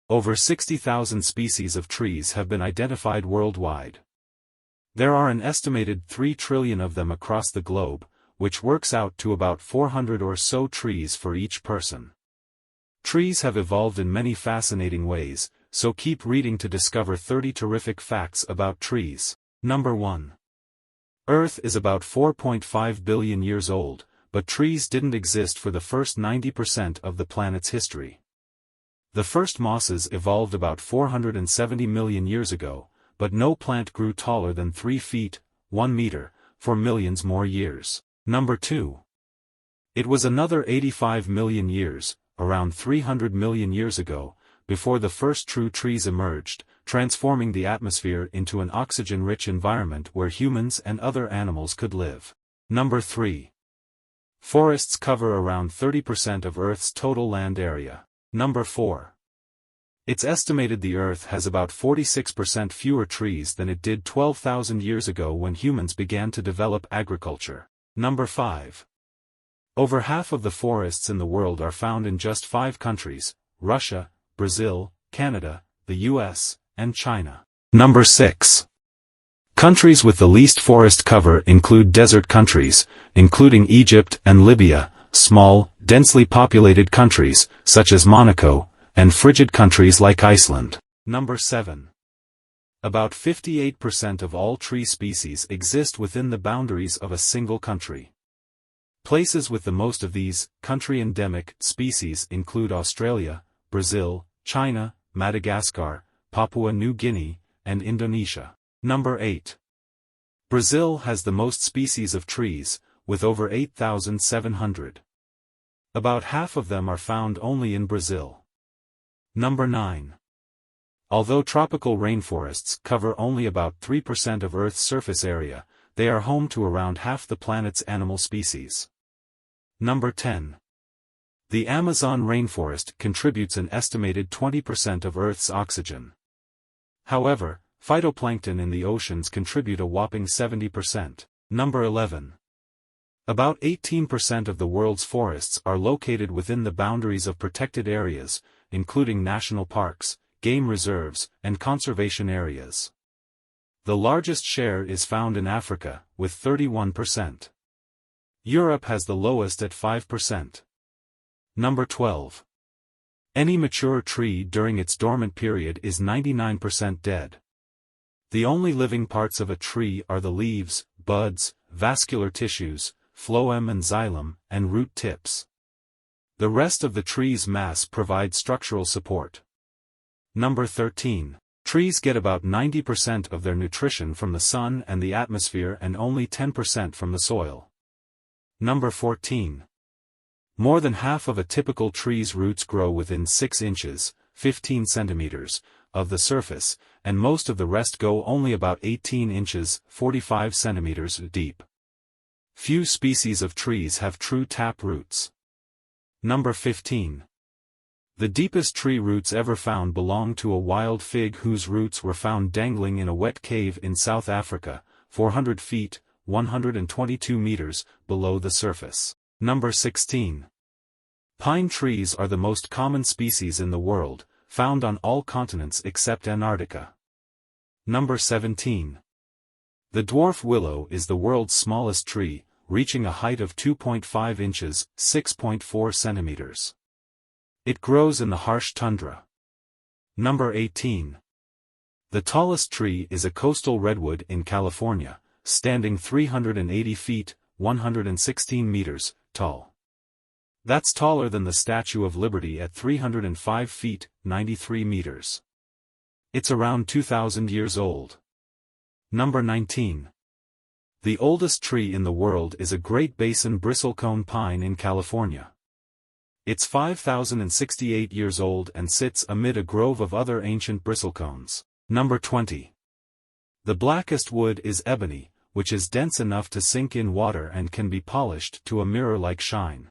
Over 60,000 species of trees have been identified worldwide. There are an estimated 3 trillion of them across the globe, which works out to about 400 or so trees for each person. Trees have evolved in many fascinating ways, so keep reading to discover 30 terrific facts about trees. Number 1. Earth is about 4.5 billion years old, but trees didn't exist for the first 90% of the planet's history. The first mosses evolved about 470 million years ago, but no plant grew taller than 3 feet, 1 meter, for millions more years. Number 2. It was another 85 million years, around 300 million years ago, before the first true trees emerged, transforming the atmosphere into an oxygen-rich environment where humans and other animals could live. Number 3. Forests cover around 30% of Earth's total land area. Number 4. It's estimated the Earth has about 46% fewer trees than it did 12,000 years ago when humans began to develop agriculture. Number 5. Over half of the forests in the world are found in just 5 countries: Russia, Brazil, Canada, the US, and China. Number 6. Countries with the least forest cover include desert countries, including Egypt and Libya, small, densely populated countries, such as Monaco, and frigid countries like Iceland. Number 7. About 58% of all tree species exist within the boundaries of a single country. Places with the most of these, country-endemic, species include Australia, Brazil, China, Madagascar, Papua New Guinea, and Indonesia. Number 8. Brazil has the most species of trees, with over 8,700. About half of them are found only in Brazil. Number 9. Although tropical rainforests cover only about 3% of Earth's surface area, they are home to around half the planet's animal species. Number 10. The Amazon rainforest contributes an estimated 20% of Earth's oxygen. However, phytoplankton in the oceans contribute a whopping 70%. Number 11. About 18% of the world's forests are located within the boundaries of protected areas, including national parks, game reserves, and conservation areas. The largest share is found in Africa, with 31%. Europe has the lowest at 5%. Number 12. Any mature tree during its dormant period is 99% dead. The only living parts of a tree are the leaves, buds, vascular tissues, phloem and xylem, and root tips. The rest of the tree's mass provides structural support. Number 13. Trees get about 90% of their nutrition from the sun and the atmosphere and only 10% from the soil. Number 14. More than half of a typical tree's roots grow within 6 inches, 15 centimeters, of the surface, and most of the rest go only about 18 inches, 45 centimeters deep. Few species of trees have true tap roots. Number 15. The deepest tree roots ever found belong to a wild fig whose roots were found dangling in a wet cave in South Africa, 400 feet, 122 meters, below the surface. Number 16. Pine trees are the most common species in the world, found on all continents except Antarctica. Number 17. The dwarf willow is the world's smallest tree, reaching a height of 2.5 inches, 6.4 centimeters. It grows in the harsh tundra. Number 18. The tallest tree is a coastal redwood in California, standing 380 feet, 116 meters, tall. That's taller than the Statue of Liberty at 305 feet, 93 meters. It's around 2,000 years old. Number 19. The oldest tree in the world is a Great Basin bristlecone pine in California. It's 5,068 years old and sits amid a grove of other ancient bristlecones. Number 20. The blackest wood is ebony, which is dense enough to sink in water and can be polished to a mirror-like shine.